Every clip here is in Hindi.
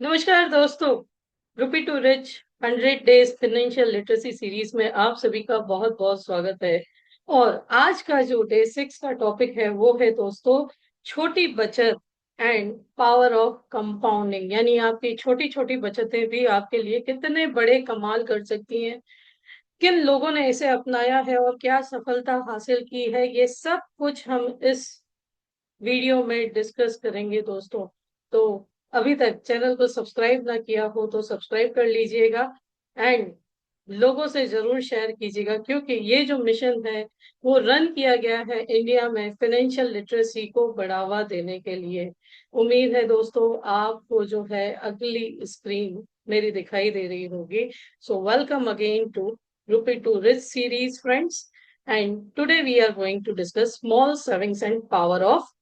नमस्कार दोस्तों। Rupee to rich 100 days financial literacy series में आप सभी का बहुत बहुत स्वागत है। और आज का जो डे 6 का टॉपिक है वो है दोस्तों, छोटी बचत एंड पावर ऑफ कंपाउंडिंग। यानी आपकी छोटी छोटी बचतें भी आपके लिए कितने बड़े कमाल कर सकती हैं, किन लोगों ने इसे अपनाया है और क्या सफलता हासिल की है, ये सब कुछ हम इस वीडियो में डिस्कस करेंगे दोस्तों। तो अभी तक चैनल को सब्सक्राइब ना किया हो तो सब्सक्राइब कर लीजिएगा एंड लोगों से जरूर शेयर कीजिएगा, क्योंकि ये जो मिशन है वो रन किया गया है इंडिया में फाइनेंशियल लिटरेसी को बढ़ावा देने के लिए। उम्मीद है दोस्तों आपको जो है अगली स्क्रीन मेरी दिखाई दे रही होगी। So welcome again to rupee to rich series friends, and today we are going to discuss small savings and power of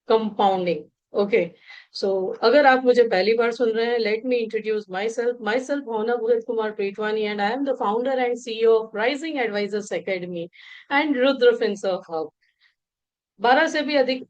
compounding. Okay, so अगर आप मुझे पहली बार सुन रहे हैं, let me introduce myself Bhavna Bhagat Kumar Petwani, and I am the founder and CEO of Rising Advisors Academy and Rudra Finserv Hub. 12 से भी अधिक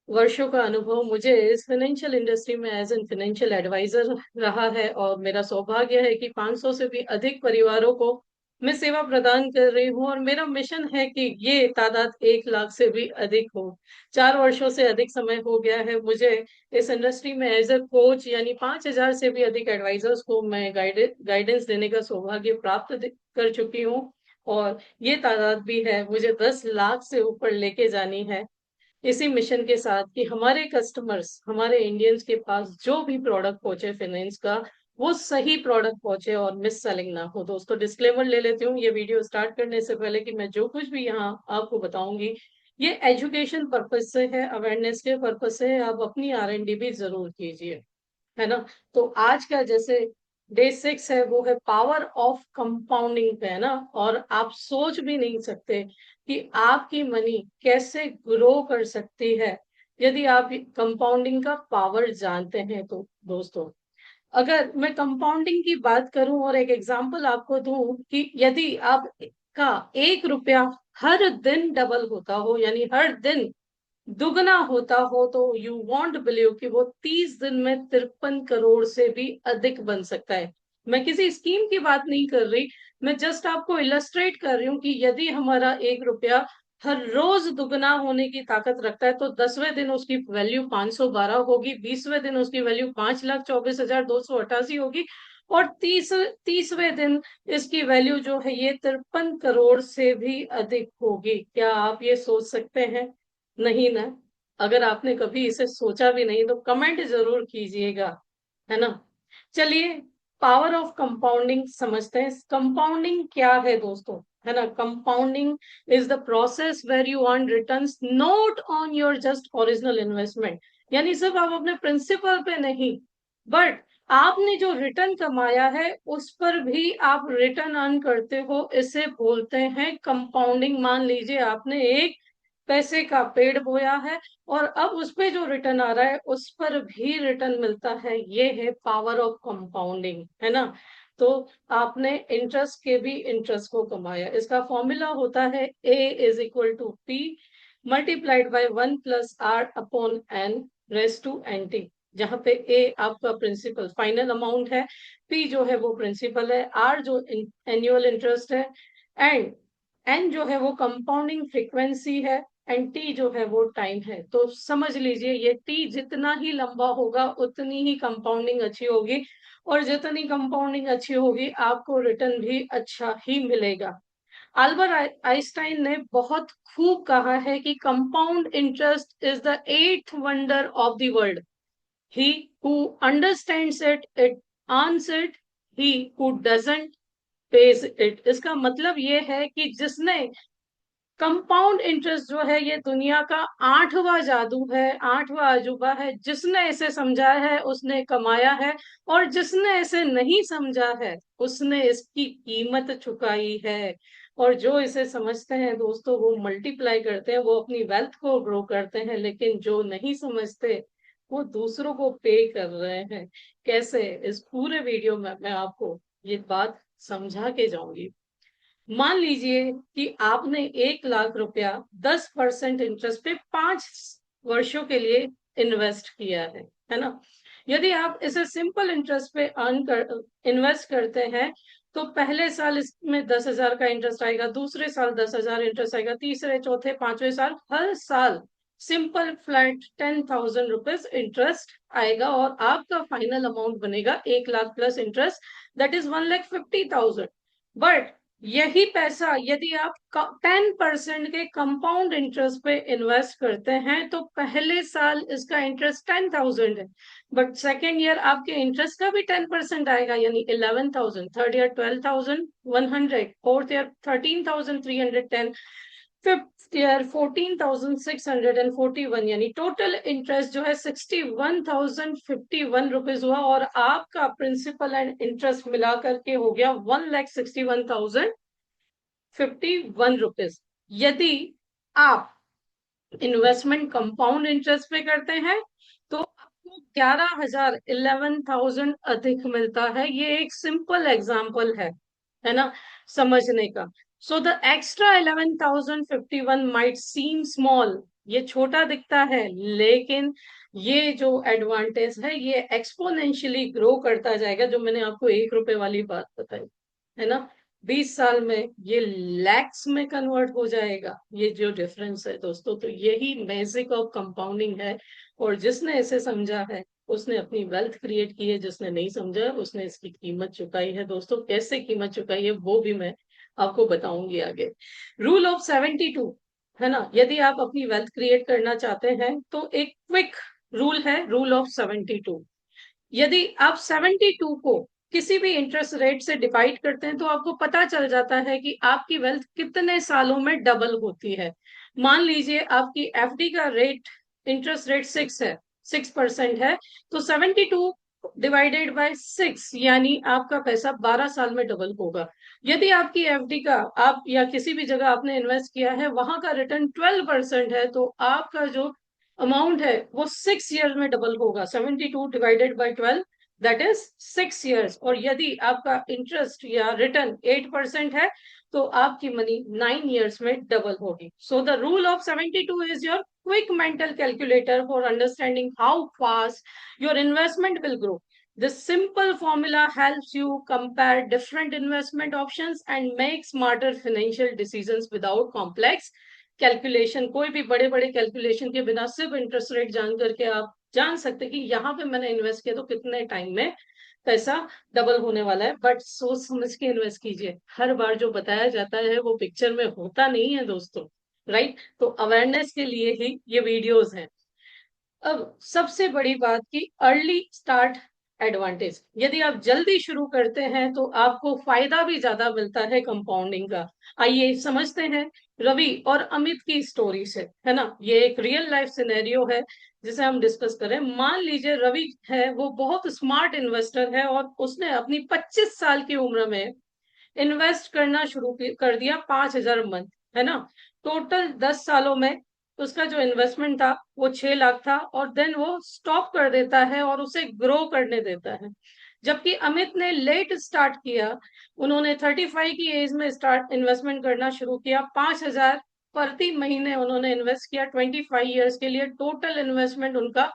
वर्षों का अनुभव मुझे इस फाइनेंशियल इंडस्ट्री में एज एन फाइनेंशियल एडवाइजर रहा है, और मेरा सौभाग्य है कि 500 से भी अधिक परिवारों को मैं सेवा प्रदान कर रही हूँ, और मेरा मिशन है कि ये तादाद 1 लाख से भी अधिक हो। 4 वर्षों से अधिक समय हो गया है मुझे इस इंडस्ट्री में एज ए कोच, यानी 5,000 से भी अधिक एडवाइजर्स को मैं गाइडेंस देने का सौभाग्य प्राप्त कर चुकी हूँ। और ये तादाद भी है मुझे 10 लाख से ऊपर लेके जानी है, इसी मिशन के साथ कि हमारे कस्टमर्स, हमारे इंडियंस के पास जो भी प्रोडक्ट पहुंचे फाइनेंस का, वो सही प्रोडक्ट पहुंचे और मिस सेलिंग ना हो। दोस्तों डिस्क्लेमर ले लेती हूँ ये वीडियो स्टार्ट करने से पहले कि मैं जो कुछ भी यहाँ आपको बताऊंगी ये एजुकेशन पर्पज से है, अवेयरनेस के पर्पज से है। आप अपनी R&D भी जरूर कीजिए, है ना। तो आज का जैसे डे 6 है वो है पावर ऑफ कंपाउंडिंग पे, है ना। और आप सोच भी नहीं सकते कि आपकी मनी कैसे ग्रो कर सकती है यदि आप कंपाउंडिंग का पावर जानते हैं। तो दोस्तों अगर मैं कंपाउंडिंग की बात करूं और एक एग्जांपल आपको दूं कि यदि आप का 1 रुपया हर दिन डबल होता हो, यानी हर दिन दुगना होता हो, तो यू वॉन्ट बिलीव कि वो 30 दिन में 53 करोड़ से भी अधिक बन सकता है। मैं किसी स्कीम की बात नहीं कर रही, मैं जस्ट आपको इलस्ट्रेट कर रही हूँ कि यदि हमारा 1 रुपया हर रोज दुगना होने की ताकत रखता है तो 10वें दिन उसकी वैल्यू 512 होगी, 20वें दिन उसकी वैल्यू 5,24,288 होगी, और 30वें दिन इसकी वैल्यू जो है ये 53 करोड़ से भी अधिक होगी। क्या आप ये सोच सकते हैं? नहीं ना। अगर आपने कभी इसे सोचा भी नहीं तो कमेंट जरूर कीजिएगा, है ना। चलिए पावर ऑफ कंपाउंडिंग समझते हैं। कंपाउंडिंग क्या है दोस्तों, है ना। Compounding is the process where you earn returns not on your just original investment. यानी सिर्फ आप अपने प्रिंसिपल पे नहीं, बट आपने जो रिटर्न कमाया है उस पर भी आप रिटर्न अर्न करते हो, इसे बोलते हैं कंपाउंडिंग। मान लीजिए आपने एक पैसे का पेड़ बोया है और अब उस पे जो रिटर्न आ रहा है उस पर भी रिटर्न मिलता है, ये है पावर ऑफ कंपाउंडिंग, है ना। तो आपने इंटरेस्ट के भी इंटरेस्ट को कमाया। इसका फॉर्मूला होता है A = P multiplied by 1+R/N⁻⁴ जहाँ पे A आपका प्रिंसिपल फाइनल अमाउंट है, P जो है वो प्रिंसिपल है, R जो एनुअल इंटरेस्ट है, एंड N जो है वो कंपाउंडिंग फ्रीक्वेंसी है, एंड T जो है वो टाइम है। तो समझ लीजिए ये T जितना ही लंबा होगा उतनी ही कंपाउंडिंग अच्छी होगी, और जितनी कंपाउंडिंग अच्छी होगी आपको रिटर्न भी अच्छा ही मिलेगा। अल्बर्ट आइंस्टाइन ने बहुत खूब कहा है कि compound interest is the eighth wonder of the world. He who understands it it earns it, he who doesn't page it. इसका मतलब ये है कि जिसने कंपाउंड इंटरेस्ट जो है ये दुनिया का 8वां जादू है, 8वां अजूबा है। जिसने इसे समझा है उसने कमाया है, और जिसने इसे नहीं समझा है उसने इसकी कीमत चुकाई है। और जो इसे समझते हैं दोस्तों वो मल्टीप्लाई करते हैं, वो अपनी वेल्थ को ग्रो करते हैं, लेकिन जो नहीं समझते वो दूसरों को पे कर रहे हैं। कैसे? इस पूरे वीडियो में मैं आपको ये बात समझा के जाऊंगी। मान लीजिए कि आपने 1 लाख रुपया 10% इंटरेस्ट पे 5 वर्षों के लिए इन्वेस्ट किया है। है ना। यदि आप इसे सिंपल इंटरेस्ट पे इन्वेस्ट करते हैं तो पहले साल इसमें 10,000 का इंटरेस्ट आएगा, दूसरे साल 10,000 इंटरेस्ट आएगा, तीसरे चौथे पांचवें साल हर साल सिंपल फ्लैट 10,000 रुपीज इंटरेस्ट आएगा और आपका फाइनल अमाउंट बनेगा 1 lakh plus interest, that is 1,50,000। But यही पैसा यदि आप 10% के कंपाउंड इंटरेस्ट पे इन्वेस्ट करते हैं तो पहले साल इसका इंटरेस्ट 10,000 है, बट सेकेंड ईयर आपके इंटरेस्ट का भी 10% आएगा, यानी 11,000, third year 12,100, fourth year 13,310, fifth year 14,641, यानी टोटल इंटरेस्ट जो है 61,051 रुपीज हुआ और आपका प्रिंसिपल एंड इंटरेस्ट मिला करके हो गया 1,61,051 रुपीज। यदि आप इन्वेस्टमेंट कंपाउंड इंटरेस्ट पे करते हैं तो आपको 11,000, 11,000 अधिक मिलता है। ये एक सिंपल एग्जांपल है ना, समझने का। So the extra 11,051 might seem small, ये छोटा दिखता है, लेकिन ये जो एडवांटेज है ये एक्सपोनेंशियली ग्रो करता जाएगा, जो मैंने आपको 1 रुपए वाली बात बताई, है ना। 20 साल में ये लैक्स में कन्वर्ट हो जाएगा, ये जो डिफरेंस है दोस्तों। तो यही मैजिक ऑफ कंपाउंडिंग है, और जिसने इसे समझा है उसने अपनी वेल्थ क्रिएट की है, जिसने नहीं समझा उसने इसकी कीमत चुकाई है। दोस्तों कैसे कीमत चुकाई है वो भी मैं आपको बताऊंगी आगे। रूल ऑफ 72, है ना, यदि आप अपनी वेल्थ क्रिएट करना चाहते हैं तो एक क्विक रूल है, रूल ऑफ 72। यदि आप 72 को किसी भी इंटरेस्ट रेट से डिवाइड करते हैं तो आपको पता चल जाता है कि आपकी वेल्थ कितने सालों में डबल होती है। मान लीजिए आपकी एफडी का रेट, इंटरेस्ट रेट 6% है, तो 72 डिवाइडेड बाय 6 यानी आपका पैसा 12 साल में डबल होगा। यदि आपकी एफडी का, आप या किसी भी जगह आपने इन्वेस्ट किया है वहां का रिटर्न 12% है, तो आपका जो अमाउंट है वो 6 ईयर में डबल होगा। 72 divided by 12 that is 6 years. और यदि आपका इंटरेस्ट या रिटर्न 8% है तो आपकी मनी 9 ईयर्स में डबल होगी। So the rule of 72 is your quick mental calculator for understanding how fast your investment will grow. This simple formula helps you compare different investment options and make smarter financial decisions without complex calculation. कोई भी बड़े बड़े कैलकुलेशन के बिना सिर्फ इंटरेस्ट रेट जान करके आप जान सकते कि यहाँ पे मैंने इन्वेस्ट किया तो कितने टाइम में पैसा डबल होने वाला है। बट सोच समझ के इन्वेस्ट कीजिए, हर बार जो बताया जाता है वो पिक्चर में होता नहीं है दोस्तों, राइट। तो अवेयरनेस के लिए ही ये वीडियोस हैं। अब सबसे बड़ी बात की अर्ली स्टार्ट एडवांटेज, यदि आप जल्दी शुरू करते हैं तो आपको फायदा भी ज्यादा मिलता है कंपाउंडिंग का। आइए समझते हैं रवि और अमित की स्टोरी से, है ना। ये एक रियल लाइफ सिनेरियो है जिसे हम डिस्कस करें। मान लीजिए रवि है वो बहुत स्मार्ट इन्वेस्टर है और उसने अपनी 25 साल की उम्र में इन्वेस्ट करना शुरू कर दिया 5,000 मंथ, है ना। टोटल 10 सालों में उसका जो इन्वेस्टमेंट था वो 6 लाख था, और देन वो स्टॉप कर देता है और उसे ग्रो करने देता है। जबकि अमित ने लेट स्टार्ट किया, उन्होंने 35 की एज में स्टार्ट इन्वेस्टमेंट करना शुरू किया, 5,000 प्रति महीने उन्होंने इन्वेस्ट किया 25 ईयर्स के लिए। टोटल इन्वेस्टमेंट उनका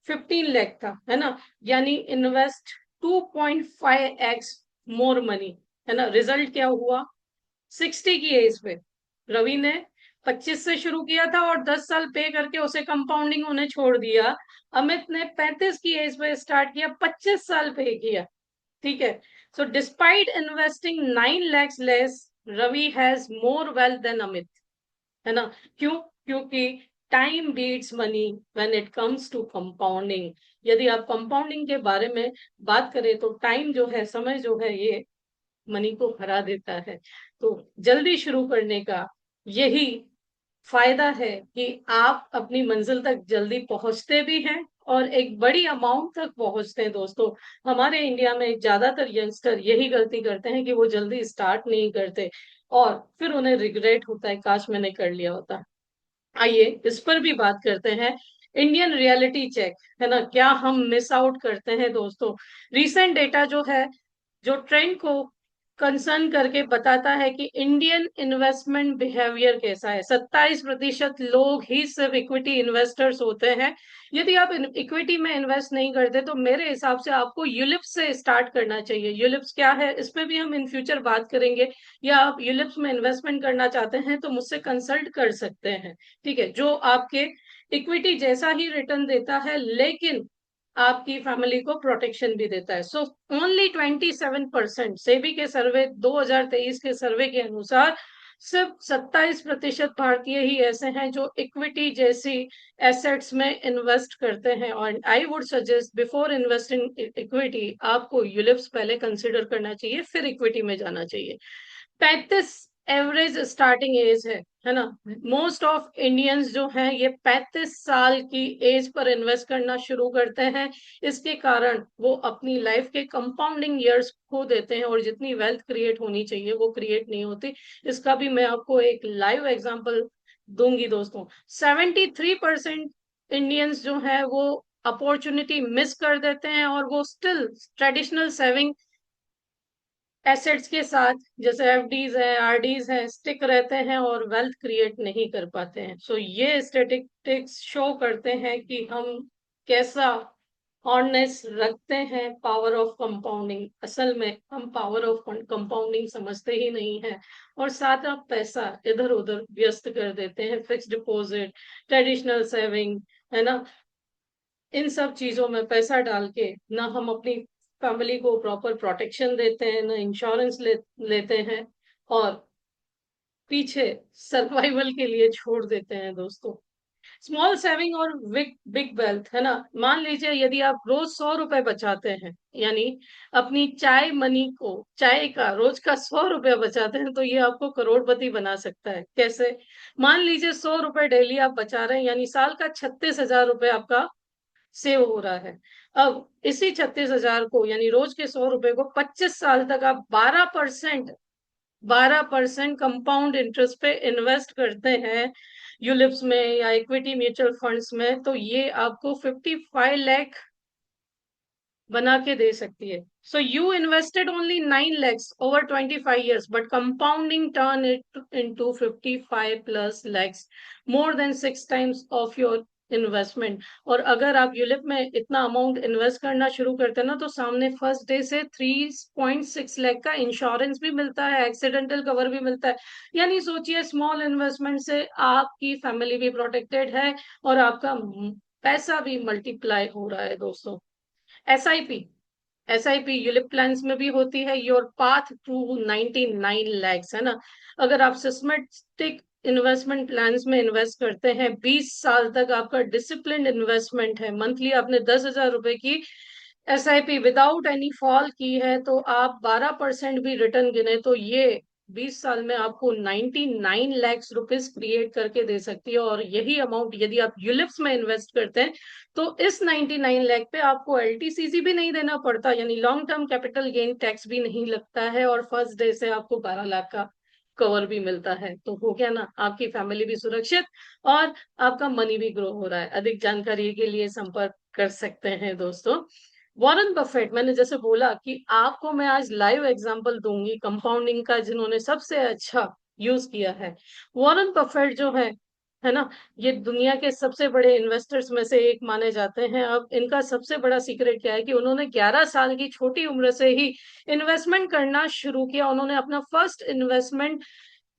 15 लाख था, है ना। यानी इन्वेस्ट 2.5x मोर मनी, है ना। रिजल्ट क्या हुआ, 60 की एज पे रवि ने 25 से शुरू किया था और 10 साल पे करके उसे कंपाउंडिंग होने छोड़ दिया। अमित ने 35 की एज पे स्टार्ट किया, 25 साल पे किया, ठीक है। So despite investing 9 lakhs less, Ravi has more wealth than Amit, है ना। क्यों? क्योंकि time beats money when it comes to compounding. यदि आप कंपाउंडिंग के बारे में बात करें तो टाइम जो है, समय जो है, ये मनी को हरा देता है। तो जल्दी शुरू करने का यही फायदा है कि आप अपनी मंजिल तक जल्दी पहुंचते भी हैं और एक बड़ी अमाउंट तक पहुंचते हैं। दोस्तों हमारे इंडिया में ज्यादातर यंगस्टर यही गलती करते हैं कि वो जल्दी स्टार्ट नहीं करते और फिर उन्हें रिग्रेट होता है, काश मैंने कर लिया होता। आइए इस पर भी बात करते हैं। इंडियन रियलिटी चेक, है ना, क्या हम मिस आउट करते हैं दोस्तों। रिसेंट डेटा जो है, जो ट्रेंड को कंसर्न करके बताता है कि इंडियन इन्वेस्टमेंट बिहेवियर कैसा है। 27% लोग ही सिर्फ इक्विटी इन्वेस्टर्स होते हैं। यदि आप इक्विटी में इन्वेस्ट नहीं करते तो मेरे हिसाब से आपको यूलिप्स से स्टार्ट करना चाहिए। यूलिप्स क्या है, इसमें भी हम इन फ्यूचर बात करेंगे। या आप यूलिप्स में इन्वेस्टमेंट करना चाहते हैं तो मुझसे कंसल्ट कर सकते हैं, ठीक है, जो आपके इक्विटी जैसा ही रिटर्न देता है लेकिन आपकी फैमिली को प्रोटेक्शन भी देता है। सो ओनली 27%, सेबी के सर्वे 2023 के सर्वे के अनुसार सिर्फ 27% भारतीय ही ऐसे हैं जो इक्विटी जैसी एसेट्स में इन्वेस्ट करते हैं। और I would suggest before investing equity आपको यूलिप्स पहले कंसिडर करना चाहिए, फिर इक्विटी में जाना चाहिए। 35 एवरेज स्टार्टिंग एज है ना। मोस्ट ऑफ इंडियंस जो हैं ये 35 साल की एज पर इन्वेस्ट करना शुरू करते हैं। इसके कारण वो अपनी लाइफ के कंपाउंडिंग ईयर्स खो देते हैं और जितनी वेल्थ क्रिएट होनी चाहिए वो क्रिएट नहीं होती। इसका भी मैं आपको एक लाइव एग्जांपल दूंगी दोस्तों। 73% इंडियंस जो है वो अपॉर्चुनिटी मिस कर देते हैं और वो स्टिल ट्रेडिशनल सेविंग एसेट्स के साथ जैसे एफडीज है, आरडीज है, स्टिक रहते हैं और वेल्थ क्रिएट नहीं कर पाते हैं। सो ये स्टैटिस्टिक्स शो करते हैं कि हम कैसा ऑनेस रखते हैं पावर ऑफ कंपाउंडिंग। असल में हम पावर ऑफ कंपाउंडिंग समझते ही नहीं है और साथ आप पैसा इधर उधर व्यस्त कर देते हैं। फिक्स डिपॉजिट, ट्रेडिशनल सेविंग, है ना, इन सब चीजों में पैसा डाल के ना हम अपनी फैमिली को प्रॉपर प्रोटेक्शन देते हैं, ना इंश्योरेंस लेते हैं और पीछे सर्वाइवल के लिए छोड़ देते हैं दोस्तों। स्मॉल सेविंग और बिग बिग वेल्थ, है ना। मान लीजिए यदि आप रोज 100 रुपए बचाते हैं, यानी अपनी चाय मनी को, चाय का रोज का 100 रुपया बचाते हैं, तो ये आपको करोड़पति बना सकता है। कैसे? मान लीजिए 100 रुपए डेली आप बचा रहे हैं, यानी साल का 36,000 रुपए आपका सेव हो रहा है। अब इसी 36,000 को, यानी रोज के 100 रुपए को 25 साल तक आप 12% कंपाउंड इंटरेस्ट पे इन्वेस्ट करते हैं यूलिप्स में या इक्विटी म्यूचुअल फंड्स में, तो ये आपको 55 लाख बना के दे सकती है। So you invested only 9 lakhs over 25 years, but compounding turn it into 55+ lakhs, more than 6 times of your investment. और अगर आप यूलिप में इतना अमाउंट इन्वेस्ट करना शुरू करते हैं ना, तो सामने फर्स्ट डे से 3.6 लाख का इंश्योरेंस भी मिलता है, एक्सीडेंटल कवर भी मिलता है। यानी सोचिए, स्मॉल इन्वेस्टमेंट से आपकी फैमिली भी प्रोटेक्टेड है और आपका पैसा भी मल्टीप्लाई हो रहा है दोस्तों। एसआईपी, एसआईपी यूलिप प्लान्स में भी होती है। योर पाथ टू 99 lakhs, है ना। अगर आप सिस्टमेटिक इन्वेस्टमेंट प्लान्स में इन्वेस्ट करते हैं, 20 साल तक आपका डिसिप्लिन इन्वेस्टमेंट है, मंथली आपने 10,000 रुपए की एसआईपी विदाउट एनी फॉल की है, तो आप 12% भी रिटर्न गिने तो ये 20 साल में आपको 99 lakhs रुपीज क्रिएट करके दे सकती है। और यही अमाउंट यदि आप यूलिप्स में इन्वेस्ट करते हैं तो इस 99 लाख पे आपको एलटीसीसी भी नहीं देना पड़ता, यानी long term capital gain tax भी नहीं लगता है और फर्स्ट डे से आपको 12 लाख का कवर भी मिलता है। तो हो गया ना, आपकी फैमिली भी सुरक्षित और आपका मनी भी ग्रो हो रहा है। अधिक जानकारी के लिए संपर्क कर सकते हैं दोस्तों। वॉरेन बफेट, मैंने जैसे बोला कि आपको मैं आज लाइव एग्जांपल दूंगी कंपाउंडिंग का, जिन्होंने सबसे अच्छा यूज किया है। वॉरेन बफेट जो है ना, ये दुनिया के सबसे बड़े इन्वेस्टर्स में से एक माने जाते हैं। अब इनका सबसे बड़ा सीक्रेट क्या है कि उन्होंने 11 साल की छोटी उम्र से ही इन्वेस्टमेंट करना शुरू किया। उन्होंने अपना फर्स्ट इन्वेस्टमेंट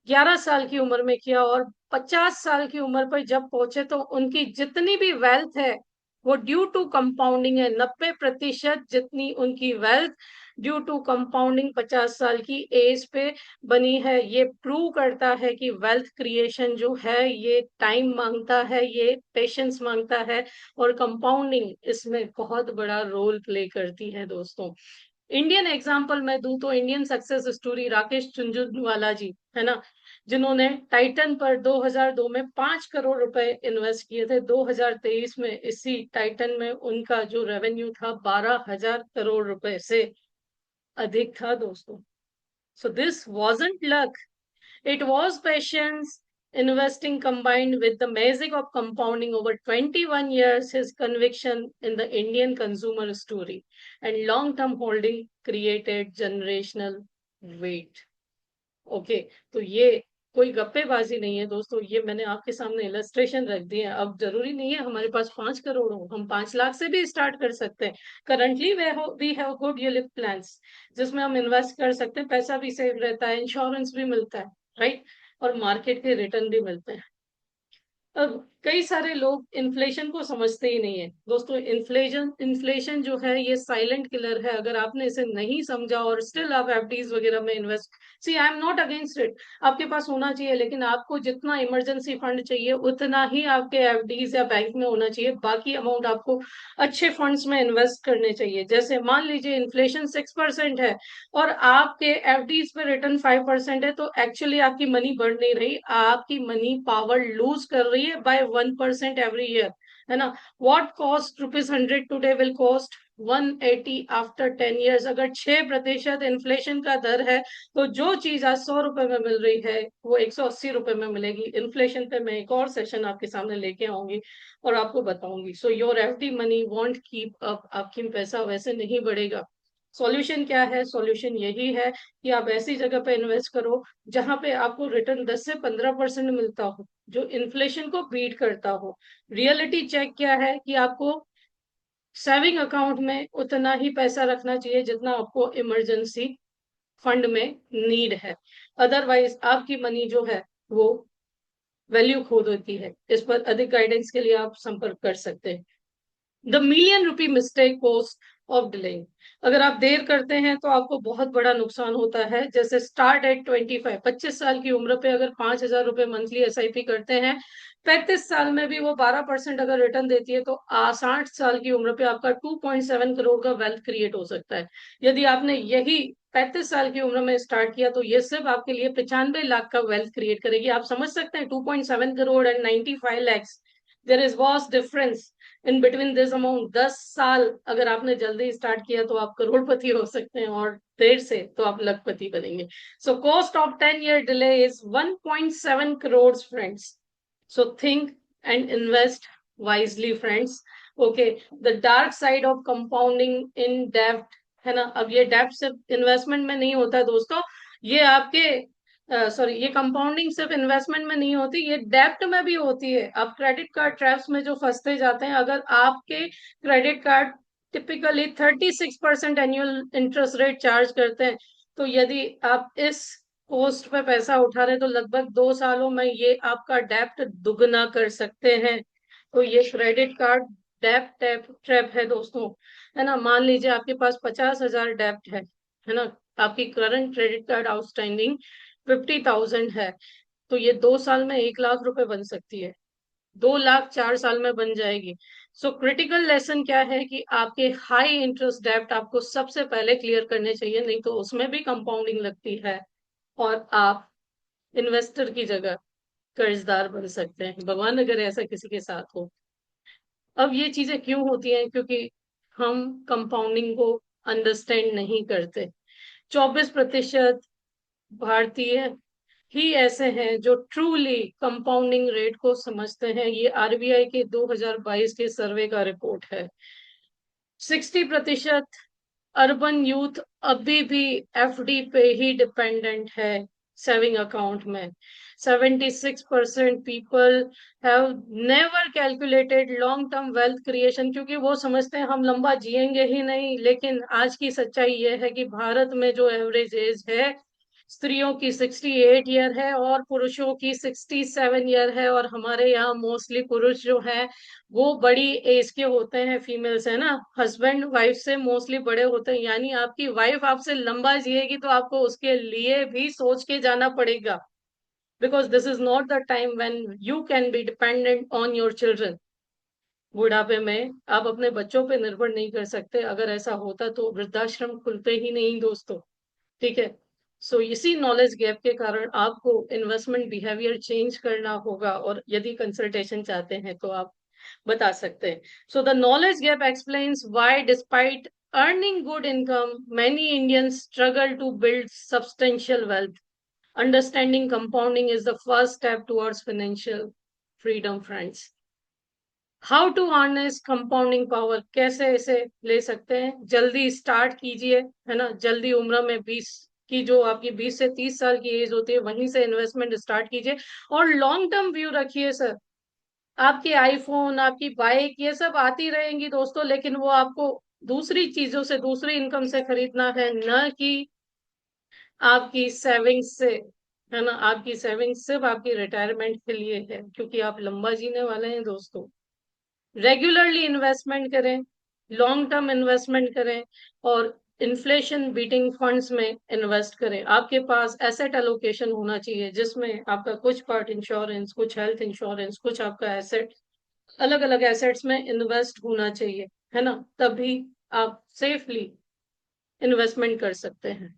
11 साल की उम्र में किया और 50 साल की उम्र पर जब पहुंचे तो उनकी जितनी भी वेल्थ है वो ड्यू टू कंपाउंडिंग है। 90% जितनी उनकी वेल्थ ड्यू टू कंपाउंडिंग 50 साल की एज पे बनी है। ये प्रूव करता है कि वेल्थ क्रिएशन जो है ये टाइम मांगता है, ये पेशेंस मांगता है और कंपाउंडिंग इसमें बहुत बड़ा रोल प्ले करती है दोस्तों। इंडियन एग्जाम्पल मैं दूं तो Indian success story Rakesh Jhunjhunwala ji, है ना, जिन्होंने टाइटन पर 2002 में 5 करोड़ रुपए इन्वेस्ट किए थे। 2023 में इसी टाइटन में उनका जो रेवेन्यू था 12,000 करोड़ रुपए से अधिक था दोस्तों। So this wasn't luck, it was patience, investing combined with the magic of compounding over 21 years, his conviction in the Indian consumer story, and long term holding created generational wealth. Okay, तो ये कोई गप्पेबाजी नहीं है दोस्तों, ये मैंने आपके सामने इलस्ट्रेशन रख दिए हैं। अब जरूरी नहीं है हमारे पास 5 करोड़ हो, हम 5 लाख से भी स्टार्ट कर सकते हैं। Currently we have good ULIP plans जिसमें हम इन्वेस्ट कर सकते हैं, पैसा भी सेव रहता है, इंश्योरेंस भी मिलता है, राइट, और मार्केट के रिटर्न भी मिलते हैं। अब कई सारे लोग इन्फ्लेशन को समझते ही नहीं है दोस्तों। इन्फ्लेशन इन्फ्लेशन जो है ये साइलेंट किलर है। अगर आपने इसे नहीं समझा और स्टिल आप एफडीज वगैरह में invest, see I am not against it, आपके पास होना चाहिए, लेकिन आपको जितना इमरजेंसी फंड चाहिए उतना ही आपके एफडीज या बैंक में होना चाहिए। बाकी अमाउंट आपको अच्छे फंड्स में इन्वेस्ट करने चाहिए। जैसे मान लीजिए इन्फ्लेशन 6% है और आपके एफडीज पे रिटर्न 5% है, तो एक्चुअली आपकी मनी बढ़ नहीं रही, आपकी मनी पावर लूज कर रही है बाय 1% एवरी ईयर, है ना। What cost ₹100 today will cost 180 after 10 years। अगर 6% इन्फ्लेशन का दर है, तो जो चीज आज 100 रुपए में मिल रही है वो 180 रुपए में मिलेगी। इन्फ्लेशन पे मैं एक और सेशन आपके सामने लेके आऊंगी और आपको बताऊंगी। So your FD money want keep up, आपकी पैसा वैसे नहीं बढ़ेगा। सॉल्यूशन क्या है? सॉल्यूशन यही है कि आप ऐसी जगह पे इन्वेस्ट करो जहां पे आपको रिटर्न 10 से 15% मिलता हो, जो इन्फ्लेशन को बीट करता हो। रियलिटी चेक क्या है कि आपको सेविंग अकाउंट में उतना ही पैसा रखना चाहिए जितना आपको इमरजेंसी फंड में नीड है। अदरवाइज आपकी मनी जो है वो वैल्यू खो देती है। इस पर अधिक गाइडेंस के लिए आप संपर्क कर सकते हैं। The million rupee mistake cost of delaying. अगर आप देर करते हैं तो आपको बहुत बड़ा नुकसान होता है। जैसे स्टार्ट एट 25, 25 साल की उम्र पे अगर 5,000 रुपए मंथली एसआईपी करते हैं, 35 साल में भी वो 12% अगर रिटर्न देती है, तो 60 साल की उम्र पे आपका 2.7 करोड़ का वेल्थ क्रिएट हो सकता है। यदि आपने यही 35 साल की उम्र में स्टार्ट किया, तो ये सिर्फ आपके लिए 95 लाख का वेल्थ क्रिएट करेगी। आप समझ सकते हैं 2.7 crore and 95 lakhs, there is vast difference in between this amount. 10 साल अगर आपने जल्दी स्टार्ट किया तो आप करोड़पति हो सकते हैं, और देर से तो आप लखपति बनेंगे। So cost of 10 year delay is 1.7 crore friends. So think and invest wisely friends. Okay, the dark side of compounding in डेब्ट, है ना। अब ये डेब्ट सिर्फ इन्वेस्टमेंट में नहीं होता है दोस्तों, ये आपके सॉरी, ये कंपाउंडिंग सिर्फ इन्वेस्टमेंट में नहीं होती, ये डेब्ट में भी होती है। आप क्रेडिट कार्ड ट्रैप्स में जो फंसते जाते हैं, अगर आपके credit card typically 36% annual interest rate charge करते हैं, तो यदि आप इस पोस्ट पे पैसा उठा रहे हैं, तो लगभग 2 सालों में ये आपका डेब्ट दुगना कर सकते हैं। तो ये क्रेडिट कार्ड डेब्ट टैप ट्रैप है दोस्तों, है ना। मान लीजिए आपके पास 50,000 डेब्ट है ना, आपकी करंट क्रेडिट कार्ड आउटस्टैंडिंग 50,000 है, तो ये 2 साल में 1 लाख रुपए बन सकती है, 2 लाख 4 साल में बन जाएगी। सो क्रिटिकल लेसन क्या है कि आपके हाई इंटरेस्ट डेब्ट आपको सबसे पहले क्लियर करने चाहिए, नहीं तो उसमें भी कंपाउंडिंग लगती है और आप इन्वेस्टर की जगह कर्जदार बन सकते हैं, भगवान अगर ऐसा किसी के साथ हो। अब ये चीजें क्यों होती हैं? क्योंकि हम कंपाउंडिंग को अंडरस्टैंड नहीं करते। 24% भारतीय ही ऐसे हैं जो ट्रूली कंपाउंडिंग रेट को समझते हैं। ये आरबीआई के 2022 के सर्वे का रिपोर्ट है। 60% अर्बन यूथ अभी भी एफडी पे ही डिपेंडेंट है सेविंग अकाउंट में। 76% people have never calculated long term wealth creation, क्योंकि वो समझते हैं हम लंबा जिएंगे ही नहीं। लेकिन आज की सच्चाई ये है कि भारत में जो एवरेज एज है स्त्रियों की 68 ईयर है और पुरुषों की 67 ईयर है, और हमारे यहाँ मोस्टली पुरुष जो है वो बड़ी एज के होते हैं, फीमेल्स है ना, हस्बैंड वाइफ से मोस्टली बड़े होते हैं। यानी आपकी वाइफ आपसे लंबा जिएगी तो आपको उसके लिए भी सोच के जाना पड़ेगा, because this is not the time when you can be dependent on your children. बुढ़ापे में आप अपने बच्चों पे निर्भर नहीं कर सकते। अगर ऐसा होता तो वृद्धाश्रम खुलते ही नहीं दोस्तों, ठीक है। सो इसी नॉलेज गैप के कारण आपको इन्वेस्टमेंट बिहेवियर चेंज करना होगा, और यदि कंसल्टेशन चाहते हैं तो आप बता सकते हैं। So the knowledge gap explains why despite earning good income, many Indians struggle to build substantial wealth. Understanding compounding is the first step towards financial freedom, friends. How to harness compounding power, कैसे इसे ले सकते हैं? जल्दी स्टार्ट कीजिए, है ना। जल्दी उम्र में 20 कि जो आपकी 20 से 30 साल की एज होती है वहीं से इन्वेस्टमेंट स्टार्ट कीजिए और लॉन्ग टर्म व्यू रखिए सर। आपके आईफोन, आपकी बाइक, ये सब आती रहेंगी दोस्तों, लेकिन वो आपको दूसरी चीजों से, दूसरी इनकम से खरीदना है, न कि आपकी सेविंग्स से। है ना, आपकी सेविंग्स सिर्फ आपकी रिटायरमेंट के लिए है, क्योंकि आप लंबा जीने वाले हैं दोस्तों। रेगुलरली इन्वेस्टमेंट करें, लॉन्ग टर्म इन्वेस्टमेंट करें, और इन्फ्लेशन बीटिंग फंड्स में इन्वेस्ट करें। आपके पास एसेट एलोकेशन होना चाहिए, जिसमें आपका कुछ पार्ट इंश्योरेंस, कुछ हेल्थ इंश्योरेंस, कुछ आपका एसेट, अलग अलग एसेट्स में इन्वेस्ट होना चाहिए। है ना, तभी आप सेफली इन्वेस्टमेंट कर सकते हैं।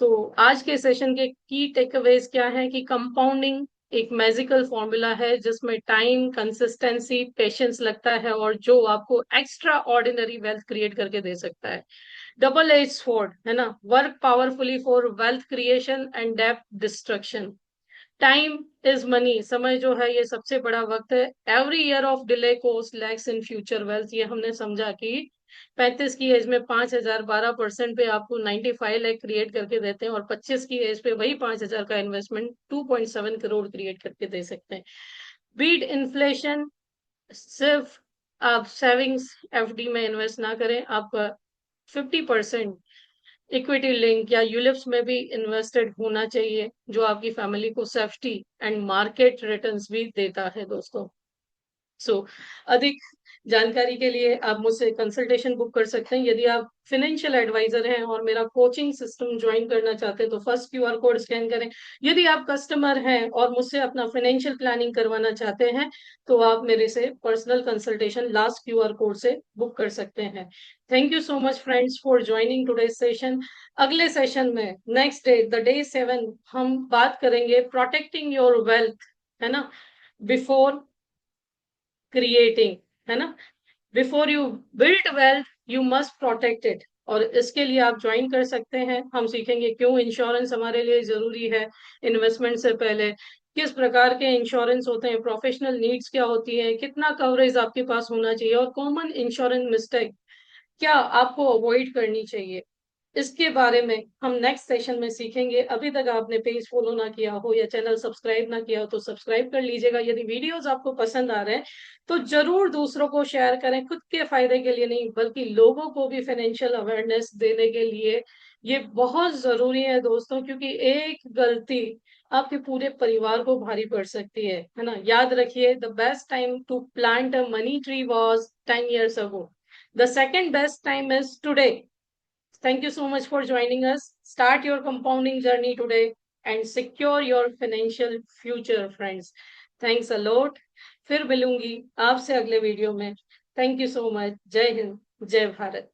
तो आज के सेशन के की टेकअवेज क्या है कि कंपाउंडिंग एक मैजिकल फॉर्मूला है, जिसमें टाइम, कंसिस्टेंसी, पेशेंस लगता है, और जो आपको एक्स्ट्रा ऑर्डिनरी वेल्थ क्रिएट करके दे सकता है। डबल एज स्वॉर्ड, है ना, work powerfully for wealth creation and depth destruction. Time is money, समय जो है ये सबसे बड़ा वक्त है। Every year of delay cost lakhs in future wealth, ये हमने समझा कि 35 की एज में 5,000 12% पे आपको 95 लाख क्रिएट करके देते हैं, और 25 की एज पे वही 5,000 का इन्वेस्टमेंट 2.7 करोड़ क्रिएट करके दे सकते हैं। बीट इन्फ्लेशन, सिर्फ आप सेविंग्स एफडी में इन्वेस्ट ना करें, आपका 50% इक्विटी लिंक या यूलिप्स में भी इन्वेस्टेड होना चाहिए, जो आपकी फैमिली को सेफ्टी एंड मार्केट रिटर्न्स भी देता है दोस्तों। सो अधिक जानकारी के लिए आप मुझसे कंसल्टेशन बुक कर सकते हैं। यदि आप फाइनेंशियल एडवाइजर हैं और मेरा कोचिंग सिस्टम ज्वाइन करना चाहते हैं तो फर्स्ट क्यूआर कोड स्कैन करें। यदि आप कस्टमर हैं और मुझसे अपना फाइनेंशियल प्लानिंग करवाना चाहते हैं तो आप मेरे से personal consultation last QR code से बुक कर सकते हैं। Thank you so much friends for joining today session. अगले सेशन में नेक्स्ट डे द डे 7 हम बात करेंगे प्रोटेक्टिंग योर वेल्थ, है ना, बिफोर क्रिएटिंग, है ना, before you build wealth you must protect it. और इसके लिए आप ज्वाइन कर सकते हैं। हम सीखेंगे क्यों इंश्योरेंस हमारे लिए जरूरी है इन्वेस्टमेंट से पहले, किस प्रकार के इंश्योरेंस होते हैं, प्रोफेशनल नीड्स क्या होती है, कितना कवरेज आपके पास होना चाहिए, और कॉमन इंश्योरेंस मिस्टेक क्या आपको अवॉइड करनी चाहिए, इसके बारे में हम नेक्स्ट सेशन में सीखेंगे। अभी तक आपने पेज फॉलो ना किया हो या चैनल सब्सक्राइब ना किया हो तो सब्सक्राइब कर लीजिएगा। यदि वीडियोस आपको पसंद आ रहे हैं तो जरूर दूसरों को शेयर करें, खुद के फायदे के लिए नहीं बल्कि लोगों को भी फाइनेंशियल अवेयरनेस देने के लिए। ये बहुत जरूरी है दोस्तों, क्योंकि एक गलती आपके पूरे परिवार को भारी पड़ सकती है ना। याद रखिए, the best time to plant a money tree was 10 years ago. The second best time is today. Thank you so much for joining us. Start your compounding journey today and secure your financial future, friends. Thanks a lot. फिर मिलूंगी आपसे अगले वीडियो में। Thank you so much. जय हिंद, जय भारत।